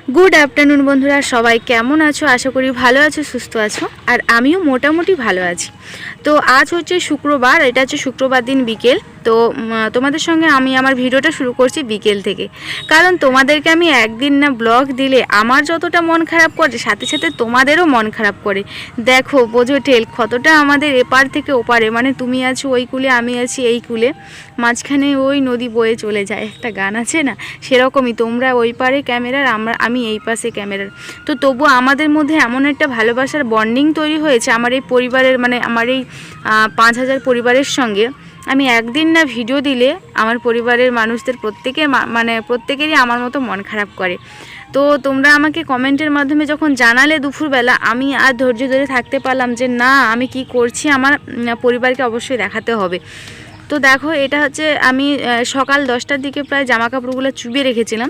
Good afternoon বন্ধুরা, সবাই কেমন আছো? আশা করি ভালো আছো, সুস্থ আছো। আর আমিও মোটামুটি ভালো আছি। তো আজ হচ্ছে শুক্রবার, এটা হচ্ছে শুক্রবার দিন বিকেল। তো তোমাদের সঙ্গে আমি আমার ভিডিওটা শুরু করছি বিকেল থেকে, কারণ তোমাদেরকে আমি একদিন না ব্লগ দিলে আমার যতটা মন খারাপ করে, সাথে সাথে তোমাদেরও মন খারাপ করে। দেখো বোঝো ঠেল কতটা আমাদের এপার থেকে ওপারে, মানে তুমি আছো ওই কূলে, আমি আছি এই কূলে, মাঝখানে ওই নদী বয়ে চলে যায়, একটা গান আছে না, সেরকমই তোমরা ওই পারে ক্যামেরার, আমি এই পাশে ক্যামেরার। তো তবু আমাদের মধ্যে এমন একটা ভালোবাসার বন্ডিং তৈরি হয়েছে আমার এই পরিবারের, মানে আমার এই 5,000 পরিবারের সঙ্গে। আমি একদিন না ভিডিও দিলে আমার পরিবারের মানুষদের প্রত্যেকেরই আমার মতো মন খারাপ করে। তো তোমরা আমাকে কমেন্টের মাধ্যমে যখন জানালে দুপুরবেলা, আমি আর ধৈর্য ধরে থাকতে পারলাম যে না, আমি কি করছি আমার পরিবারকে অবশ্যই দেখাতে হবে। তো দেখো, এটা হচ্ছে আমি সকাল 10টার দিকে প্রায় জামা কাপড়গুলো চুবিয়ে রেখেছিলাম।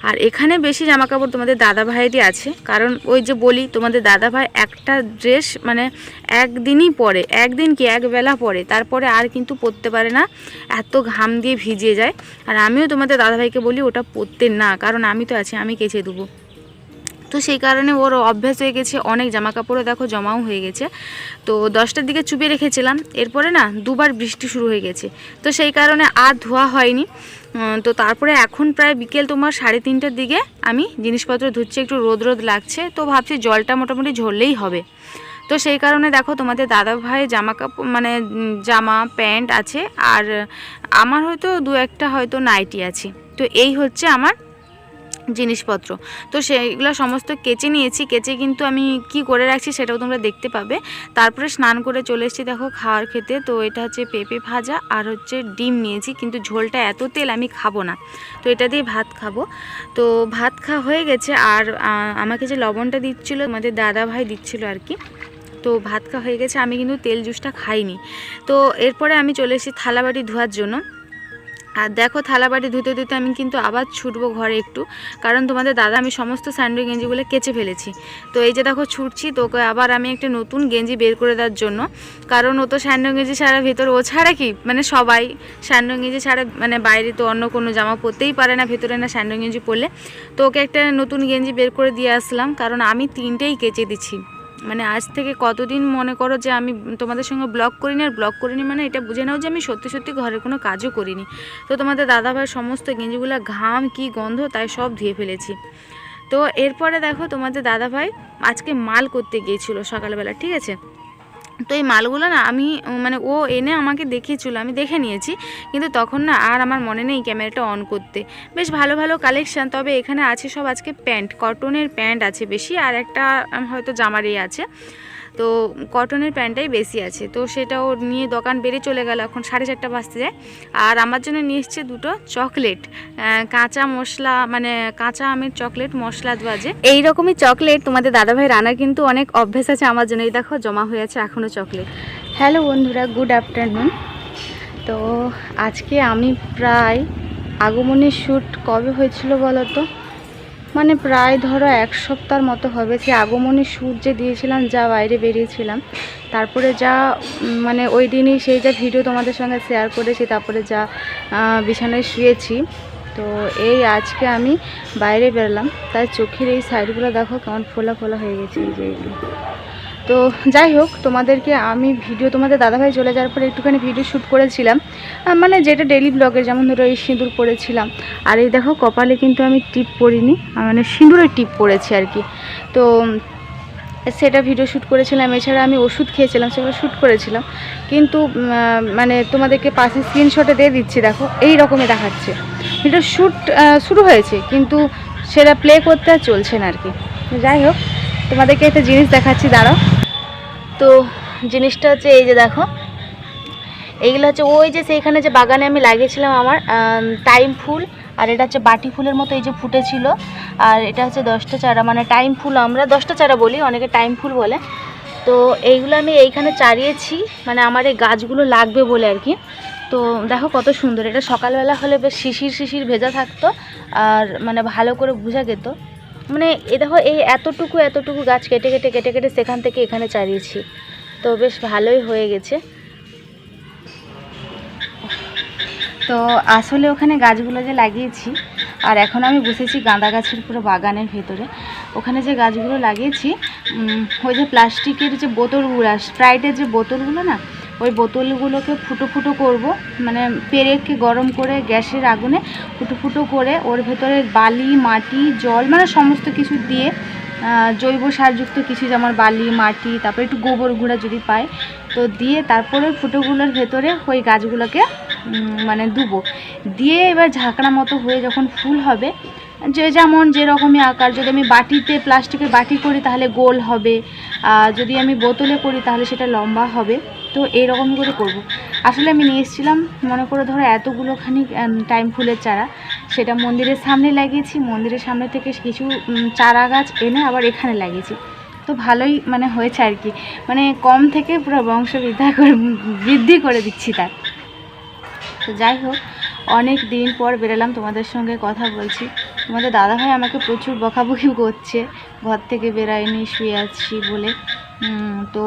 আর এখানে বেশি জামা কাপড় তোমাদের দাদা ভাইয়েরই আছে, কারণ ওই যে বলি তোমাদের দাদা ভাই একটা ড্রেস মানে একদিনই পরে, একদিন কি একবেলা পরে, তারপরে আর কিন্তু পরতে পারে না, এত ঘাম দিয়ে ভিজিয়ে যায়। আর আমিও তোমাদের দাদা ভাইকে বলি ওটা পরতে না, কারণ আমি তো আছি, আমি কেচে দেবো। তো সেই কারণে ওর অভ্যাস হয়ে গেছে, অনেক জামা কাপড়ও দেখো জমাও হয়ে গেছে। তো 10টার দিকে চুবিয়ে রেখেছিলাম, এরপরে না দুবার বৃষ্টি শুরু হয়ে গেছে, তো সেই কারণে আর ধোয়া হয়নি। তো তারপরে এখন প্রায় বিকেল তোমার 3:30টার দিকে আমি জিনিসপত্র ধুচ্ছি, একটু রোদ রোদ লাগছে, তো ভাবছি জলটা মোটামুটি ঝরলেই হবে। তো সেই কারণে দেখো তোমাদের দাদা ভাই জামা কাপড় মানে জামা প্যান্ট আছে, আর আমার হয়তো দু একটা হয়তো নাইটি আছে। তো এই হচ্ছে আমার জিনিসপত্র। তো সেইগুলো সমস্ত কেচে নিয়েছি, কেচে কিন্তু আমি কি করে রাখছি সেটাও তোমরা দেখতে পাবে। তারপরে স্নান করে চলে এসেছি দেখো খাওয়ার খেতে। তো এটা হচ্ছে পেঁপে ভাজা আর হচ্ছে ডিম নিয়েছি, কিন্তু ঝোলটা এত তেল আমি খাবো না, তো এটা দিয়ে ভাত খাবো। তো ভাত খাওয়া হয়ে গেছে। আর আমাকে যে লবণটা দিচ্ছিলো আমাদের দাদা ভাই দিচ্ছিলো আর কি। তো ভাত খাওয়া হয়ে গেছে, আমি কিন্তু তেল জুসটা খাইনি। তো এরপরে আমি চলে এসেছি থালাবাটি ধোয়ার জন্য। আর দেখো থালাবাটি ধুতে ধুতে আমি কিন্তু আবার ছুটবো ঘরে একটু, কারণ তোমাদের দাদা আমি সমস্ত স্যান্ডো গেঞ্জিগুলো কেচে ফেলেছি। তো এই যে দেখো ছুটছি, তোকে আবার আমি একটা নতুন গেঞ্জি বের করে দেওয়ার জন্য, কারণ ও তো স্যান্ডো গেঞ্জি ছাড়া ভেতর, ও ছাড়া কি মানে সবাই স্যান্ডো গেঞ্জি ছাড়া মানে বাইরে তো অন্য কোনো জামা পরতেই পারে না ভেতরে, না স্যান্ডো গেঞ্জি পরলে। তো ওকে একটা নতুন গেঞ্জি বের করে দিয়ে আসলাম, কারণ আমি 3টেই কেচে দিচ্ছি। মানে আজ থেকে কতদিন মনে করো যে আমি তোমাদের সঙ্গে ব্লগ করিনি, আর ব্লগ করিনি মানে এটা বুঝে নাও যে আমি সত্যি সত্যি ঘরের কোনো কাজও করিনি। তো তোমাদের দাদাভাইয়ের সমস্ত গেঞ্জিগুলো ঘাম কি গন্ধ, তাই সব ধুয়ে ফেলেছি। তো এরপরে দেখো তোমাদের দাদাভাই আজকে মাল করতে গিয়েছিল সকালবেলা, ঠিক আছে। তো এই মালগুলো না আমি মানে ও এনে আমাকে দেখিয়েছিল, আমি দেখে নিয়েছি, কিন্তু তখন না আর আমার মনে নেই ক্যামেরাটা অন করতে। বেশ ভালো ভালো কালেকশান, তবে এখানে আছে সব আজকে প্যান্ট, কটনের প্যান্ট আছে বেশি, আর একটা হয়তো জামারই আছে। তো কটনের প্যান্টটাই বেশি আছে, তো সেটাও নিয়ে দোকান বেরিয়ে চলে গেল, এখন 4:30 বাজতে যায়। আর আমার জন্য নিয়ে এসছে 2টো চকলেট, কাঁচা মশলা মানে কাঁচা আমের চকলেট, মশলা দেওয়া যে এইরকমই চকলেট তোমাদের দাদাভাই রান্নার কিন্তু অনেক অভ্যেস আছে আমার জন্য। এই দেখো জমা হয়ে আছে এখনও চকলেট। হ্যালো বন্ধুরা, গুড আফটারনুন। তো আজকে আমি প্রায় আগমনের শ্যুট কবে হয়েছিল বলো তো, মানে প্রায় ধরো 1 সপ্তাহের মতো হবে। সে আগমনী শ্যুট যে দিয়েছিলাম, যা বাইরে বেরিয়েছিলাম, তারপরে যা মানে ওই দিনই সেই যা ভিডিও তোমাদের সঙ্গে শেয়ার করেছি, তারপরে যা বিছানায় শুয়েছি। তো এই আজকে আমি বাইরে বেরোলাম, তাই চোখের এই সাইডগুলো দেখো কেমন ফোলা ফোলা হয়ে গেছে, এই যে এইগুলো। তো যাই হোক, তোমাদেরকে আমি ভিডিও তোমাদের দাদাভাই চলে যাওয়ার পরে একটুখানি ভিডিও শ্যুট করেছিলাম, মানে যেটা ডেলি ব্লগের, যেমন ধরো এই সিঁদুর পরেছিলাম। আর এই দেখো কপালে কিন্তু আমি টিপ পরিনি, মানে সিঁদুরের টিপ পরেছি আর কি। তো সেটা ভিডিও শ্যুট করেছিলাম। এছাড়া আমি ওষুধ খেয়েছিলাম, সেগুলো শ্যুট করেছিলাম, কিন্তু মানে তোমাদেরকে পাশে স্ক্রিনশটে দিয়ে দিচ্ছি, দেখো এই রকমই দেখাচ্ছে। ভিডিও শ্যুট শুরু হয়েছে, কিন্তু সেটা প্লে করতে আর চলছে না আর কি। যাই হোক, তোমাদেরকে একটা জিনিস দেখাচ্ছি, দাঁড়াও। তো জিনিসটা হচ্ছে এই যে দেখো, এইগুলো হচ্ছে ওই যে সেইখানে যে বাগানে আমি লাগিয়েছিলাম আমার টাইম ফুল, আর এটা হচ্ছে বাটি ফুলের মতো এই যে ফুটেছিল। আর এটা হচ্ছে 10টা চারা, মানে টাইম ফুল আমরা 10টা চারা বলি, অনেকে টাইম ফুল বলে। তো এইগুলো আমি এইখানে চারিয়েছি, মানে আমার এই গাছগুলো লাগবে বলে আর কি। তো দেখো কত সুন্দর, এটা সকালবেলা হলে বেশ শিশির শিশির ভেজা থাকতো, আর মানে ভালো করে বোঝা যেত। মানে এ দেখো এই এতটুকু এতটুকু গাছ কেটে কেটে কেটে কেটে সেখান থেকে এখানে চারিয়েছি, তো বেশ ভালোই হয়ে গেছে। তো আসলে ওখানে গাছগুলো যে লাগিয়েছি আর এখন আমি বসেছি গাঁদা গাছের পুরো বাগানের ভেতরে। ওখানে যে গাছগুলো লাগিয়েছি, ওই যে প্লাস্টিকের যে বোতলগুলো, স্প্রাইটের যে বোতলগুলো না, ওই বোতলগুলোকে ফুটো ফুটো করব, মানে পেরেকে গরম করে গ্যাসের আগুনে ফুটো ফুটো করে ওর ভেতরে বালি, মাটি, জল, মানে সমস্ত কিছু দিয়ে, জৈব সারযুক্ত কিছু, যেমন বালি, মাটি, তারপরে একটু গোবর গুঁড়া যদি পাই তো দিয়ে, তারপরে ফুটোগুলোর ভেতরে ওই গাছগুলোকে মানে দেবো। দিয়ে এবার ঝাঁকড়া মতো হয়ে যখন ফুল হবে, যে যেমন যেরকমই আকার, যদি আমি বাটিতে, প্লাস্টিকের বাটি করি তাহলে গোল হবে, যদি আমি বোতলে করি তাহলে সেটা লম্বা হবে। তো এইরকম করে করব। আসলে আমি নিয়ে এসেছিলাম, মনে করে ধরো এতগুলোখানি টাইম ফুলের চারা, সেটা মন্দিরের সামনে লাগিয়েছি। মন্দিরের সামনে থেকে কিছু চারা গাছ এনে আবার এখানে লাগিয়েছি। তো ভালোই মানে হয়েছে আর কি, মানে কম থেকে পুরো বংশ বৃদ্ধি করে দিচ্ছি তার। তো যাই হোক, অনেক দিন পর বেরোলাম, তোমাদের সঙ্গে কথা বলছি। তোমাদের দাদাভাই আমাকে প্রচুর বকাবকি করছে, ঘর থেকে বেরাইনি, শুয়ে আছি বলে। তো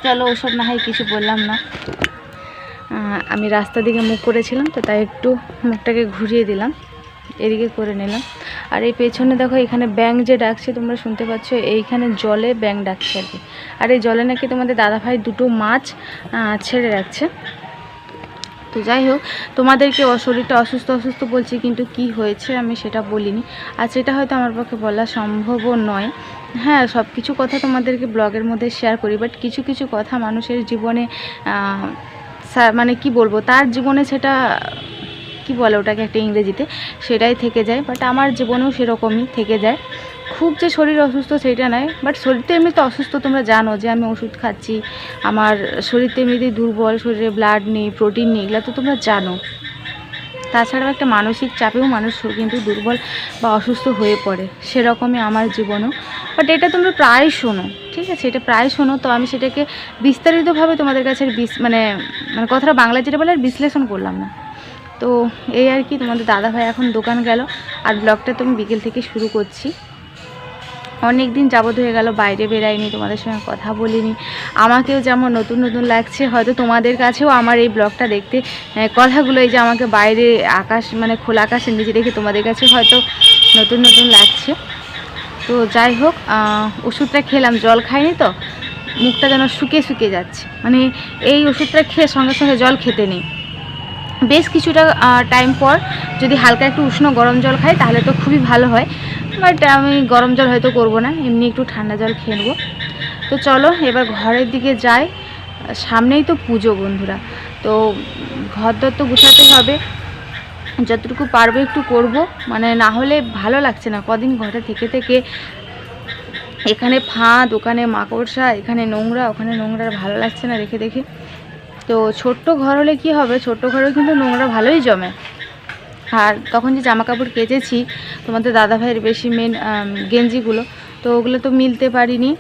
চলো ওসব না হয় কিছু বললাম না। আমি রাস্তার দিকে মুখ করেছিলাম, তো তাই একটু মুখটাকে ঘুরিয়ে দিলাম, এদিকে করে নিলাম। আর এই পেছনে দেখো, এখানে ব্যাঙ যে ডাকছে তোমরা শুনতে পাচ্ছ, এইখানে জলে ব্যাঙ ডাকছে আর কি। আর এই জলে নাকি তোমাদের দাদাভাই দুটো মাছ ছেড়ে রাখছে। তো যাই হোক, তোমাদেরকে শরীরটা অসুস্থ অসুস্থ বলছি, কিন্তু কি হয়েছে আমি সেটা বলিনি, আর সেটা হয়তো আমার পক্ষে বলা সম্ভবও নয়। হ্যাঁ, সব কিছু কথা তোমাদেরকে ব্লগের মধ্যে শেয়ার করি, বাট কিছু কিছু কথা মানুষের জীবনে, মানে কি বলবো, তার জীবনে সেটা কি বলে ওটাকে একটা ইংরেজিতে, সেটাই থেকে যায়। বাট আমার জীবনেও সেরকমই থেকে যায়। খুব যে শরীর অসুস্থ সেটা নয়, বাট শরীর তো এমনিতে অসুস্থ, তোমরা জানো যে আমি ওষুধ খাচ্ছি, আমার শরীর তো এমনিতেই দুর্বল, শরীরে ব্লাড নেই, প্রোটিন নেই, এগুলো তো তোমরা জানো। তাছাড়াও একটা মানসিক চাপেও মানুষ কিন্তু দুর্বল বা অসুস্থ হয়ে পড়ে, সেরকমই আমার জীবনও। বাট এটা তোমরা প্রায় শোনো, ঠিক আছে, এটা প্রায় শোনো, তো আমি সেটাকে বিস্তারিতভাবে তোমাদের কাছে মানে মানে কথাটা বাংলা যেটা বলে আর বিশ্লেষণ করলাম না। তো এই আর কি, তোমাদের দাদাভাই এখন দোকান গেল, আর ব্লগটা তো আমি বিকেল থেকে শুরু করছি। অনেক দিন যাবত হয়ে গেল বাইরে বেরাইনি, তোমাদের সঙ্গে কথা বলিনি। আমাকেও যেমন নতুন নতুন লাগছে, হয়তো তোমাদের কাছেও আমার এই ব্লগটা দেখতে, কথাগুলো, এই যে আমাকে বাইরে আকাশ, মানে খোলা আকাশের নিচে দেখে তোমাদের কাছে হয়তো নতুন নতুন লাগছে। তো যাই হোক, ওষুধটা খেলাম, জল খাইনি তো, মুখটা যেন শুকিয়ে শুকিয়ে যাচ্ছে, মানে এই ওষুধটা খেয়ে সঙ্গে সঙ্গে জল খেতে নেই, বেশ কিছুটা টাইম পর যদি হালকা একটু উষ্ণ গরম জল খাই তাহলে তো খুবই ভালো হয়। বাট আমি গরম জল হয়তো করব না, এমনি একটু ঠান্ডা জল খেয়ে নেবো। তো চলো এবার ঘরের দিকে যাই, সামনেই তো পুজো বন্ধুরা। তো ঘর দর তো গুছাতে হবে, যতটুকু পারবো একটু করব, মানে না হলে ভালো লাগছে না, কদিন ঘরে থেকে থেকে এখানে ফাঁদ, ওখানে মাকড়সা, এখানে নোংরা, ওখানে নোংরা, ভালো লাগছে না রেখে দেখে। তো ছোট্ট ঘর হলে কি হবে, ছোট্ট ঘরেও কিন্তু নোংরা ভালোই জমে। আর তখন যে জামা কাপড় কেচেছি তোমাদের দাদাভাইয়ের বেশি গেঞ্জিগুলো, তো ওগুলো তো মিলতে পারিনি,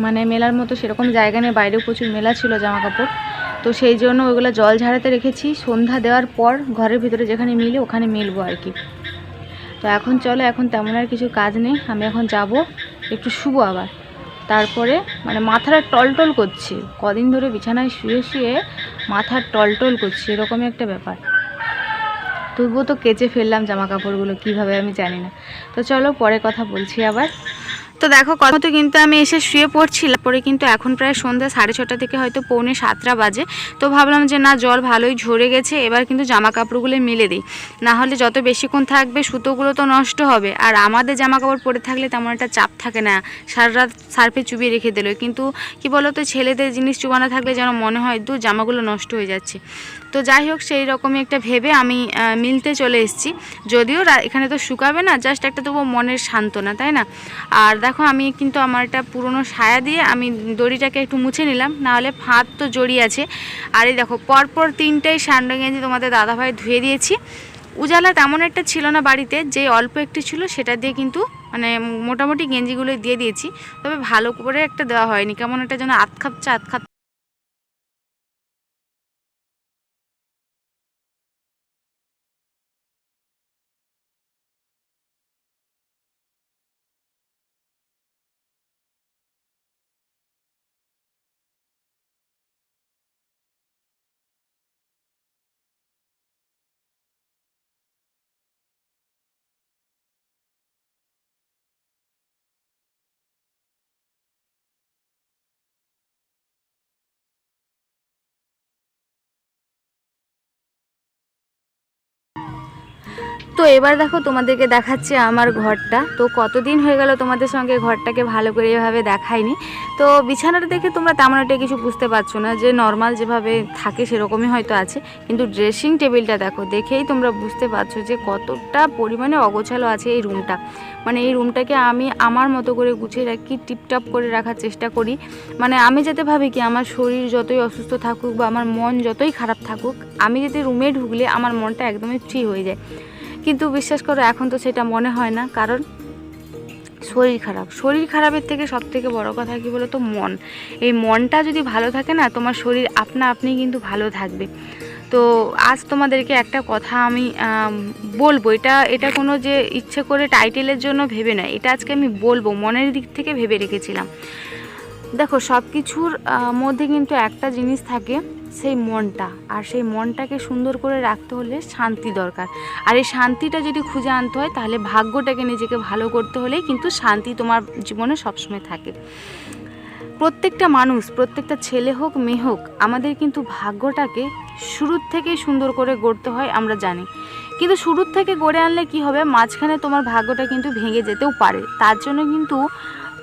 মানে মেলার মতো সেরকম জায়গা নেই, বাইরেও প্রচুর মেলা ছিল জামা কাপড়। তো সেই জন্য ওইগুলো জল ঝাড়াতে রেখেছি, সন্ধ্যা দেওয়ার পর ঘরের ভিতরে যেখানে মিলে ওখানে মিলবো আর কি। তো এখন চলো, এখন তেমন আর কিছু কাজ নেই, আমি এখন যাব একটু শুবো আবার। তারপরে মানে মাথাটা টলটল করছে, কদিন ধরে বিছানায় শুয়ে শুয়ে মাথা টলটল করছে, এরকমই একটা ব্যাপার। তবুও তো কেচে ফেললাম জামা কাপড়গুলো, কীভাবে আমি জানি না। তো চলো পরে কথা বলছি আবার। তো দেখো কথা তো কিন্তু আমি এসে শুয়ে পড়ছিলাম, পরে কিন্তু এখন প্রায় সন্ধ্যা 6:30 থেকে হয়তো 6:45 বাজে। তো ভাবলাম যে না, জল ভালোই ঝরে গেছে, এবার কিন্তু জামা কাপড়গুলো মেলে দিই, না হলে যত বেশিক্ষণ থাকবে সুতোগুলো তো নষ্ট হবে। আর আমাদের জামা কাপড় পরে থাকলে তেমন একটা চাপ থাকে না, সারা রাত সার্ফে চুবিয়ে রেখে দিল। কিন্তু কি বলো তো, ছেলেদের জিনিস চুবানো থাকলে যেন মনে হয় দু জামাগুলো নষ্ট হয়ে যাচ্ছে। তো যাই হোক, সেই রকমই একটা ভেবে আমি মিলতে চলে এসেছি। যদিও এখানে তো শুকাবে না, জাস্ট একটা তবু মনের সান্ত্বনা, তাই না? আর দেখো, আমি কিন্তু আমার একটা পুরনো সায়া দিয়ে আমি দড়িটাকে একটু মুছে নিলাম, নাহলে ফাঁদ তো জড়িয়ে আছে। আর এই দেখো, পরপর 3টাই স্যান্ডো গেঞ্জি তোমাদের দাদাভাই ধুয়ে দিয়েছি। উজালা তেমন একটা ছিল না বাড়িতে, যে অল্প একটি ছিল সেটা দিয়ে কিন্তু মানে মোটামুটি গেঞ্জিগুলো দিয়ে দিয়েছি। তবে ভালো করে একটা দেওয়া হয়নি, কেমন একটা যেন আধখাপচা তো এবার দেখো তোমাদেরকে দেখাচ্ছি আমার ঘরটা। তো কতদিন হয়ে গেল তোমাদের সঙ্গে ঘরটাকে ভালো করে এভাবে দেখাইনি। তো বিছানাটা দেখে তোমরা তেমন একটা কিছু বুঝতে পারছো না, যে নর্মাল যেভাবে থাকে সেরকমই হয়তো আছে, কিন্তু ড্রেসিং টেবিলটা দেখো, দেখেই তোমরা বুঝতে পারছো যে কতটা পরিমাণে অগোছালো আছে এই রুমটা। মানে এই রুমটাকে আমি আমার মতো করে গুছিয়ে রাখি, টিপটাপ করে রাখার চেষ্টা করি। মানে আমি যাতে ভাবি কি আমার শরীর যতই অসুস্থ থাকুক বা আমার মন যতই খারাপ থাকুক, আমি যদি রুমে ঢুকলে আমার মনটা একদমই ফ্রি হয়ে যায়। কিন্তু বিশ্বাস করো এখন তো সেটা মনে হয় না, কারণ শরীর খারাপের থেকে সবথেকে বড় কথা কী বলো তো, মন। এই মনটা যদি ভালো থাকে না, তোমার শরীর আপনা আপনি কিন্তু ভালো থাকবে। তো আজ তোমাদেরকে একটা কথা আমি বলবো, এটা কোনো যে ইচ্ছে করে টাইটেলের জন্য ভেবে নয়, এটা আজকে আমি বলবো, মনের দিক থেকে ভেবে রেখেছিলাম। দেখো সব কিছুর মধ্যে কিন্তু একটা জিনিস থাকে, সেই মনটা। আর সেই মনটাকে সুন্দর করে রাখতে হলে শান্তি দরকার। আর এই শান্তিটা যদি খুঁজে আনতে হয়, তাহলে ভাগ্যটাকে নিজেকে ভালো করতে হলেই কিন্তু শান্তি তোমার জীবনে সবসময় থাকে। প্রত্যেকটা মানুষ, প্রত্যেকটা ছেলে হোক মেয়ে হোক, আমাদের কিন্তু ভাগ্যটাকে শুরুর থেকেই সুন্দর করে গড়তে হয়, আমরা জানি। কিন্তু শুরুর থেকে গড়ে আনলে কি হবে, মাঝখানে তোমার ভাগ্যটা কিন্তু ভেঙে যেতেও পারে। তার জন্য কিন্তু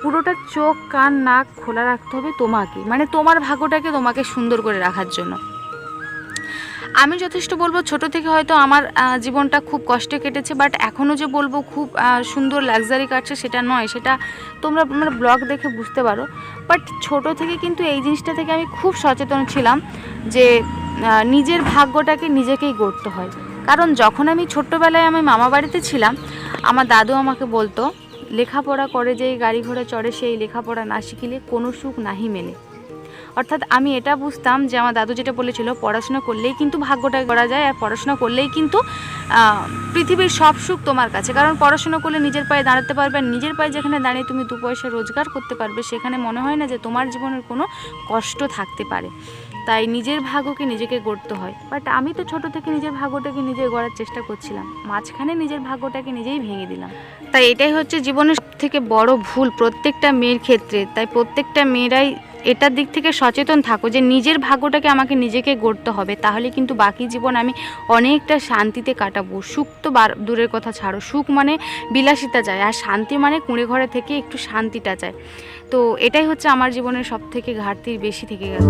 পুরোটা চোখ কান নাক খোলা রাখতে হবে তোমাকে, মানে তোমার ভাগ্যটাকে তোমাকে সুন্দর করে রাখার জন্য। আমি যথেষ্ট বলবো, ছোট থেকে হয়তো আমার জীবনটা খুব কষ্টে কেটেছে, বাট এখনও যে বলবো খুব সুন্দর লাক্সারি কাটছে সেটা নয়, সেটা তোমরা আমার ব্লগ দেখে বুঝতে পারো। বাট ছোট থেকে কিন্তু এই জিনিসটা থেকে আমি খুব সচেতন ছিলাম যে নিজের ভাগ্যটাকে নিজেকেই গড়তে হয়। কারণ যখন আমি ছোট্টবেলায় আমি মামা বাড়িতে ছিলাম, আমার দাদু আমাকে বলতো, লেখাপড়া করে যেই গাড়ি ঘোড়া চড়ে সেই লেখাপড়া না শিখিলে কোনো সুখ নাহি মেলে। অর্থাৎ আমি এটা বুঝতাম যে আমার দাদু যেটা বলেছিল, পড়াশোনা করলেই কিন্তু ভাগ্যটা করা যায়, আর পড়াশোনা করলেই কিন্তু পৃথিবীর সব সুখ তোমার কাছে। কারণ পড়াশোনা করলে নিজের পায়ে দাঁড়াতে পারবে, আর নিজের পায়ে যেখানে দাঁড়িয়ে তুমি দু পয়সা রোজগার করতে পারবে, সেখানে মনে হয় না যে তোমার জীবনের কোনো কষ্ট থাকতে পারে। তাই নিজের ভাগ্যকে নিজেকে গড়তে হয়। বাট আমি তো ছোট থেকে নিজের ভাগ্যটাকে নিজে গড়ার চেষ্টা করছিলাম, মাঝখানে নিজের ভাগ্যটাকে নিজেই ভেঙে দিলাম। তাই এটাই হচ্ছে জীবনের সবথেকে বড় ভুল প্রত্যেকটা মেয়ের ক্ষেত্রে। তাই প্রত্যেকটা মেয়েরাই এটার দিক থেকে সচেতন থাকো যে নিজের ভাগ্যটাকে আমাকে নিজেকে গড়তে হবে, তাহলে কিন্তু বাকি জীবন আমি অনেকটা শান্তিতে কাটাবো। সুখ তো দূরের কথা ছাড়ো, সুখ মানে বিলাসিতা যায়, আর শান্তি মানে কুঁড়ে ঘরে থেকে একটু শান্তিটা যায়। তো এটাই হচ্ছে আমার জীবনের সব থেকে ঘাটতির বেশি থেকে গেল।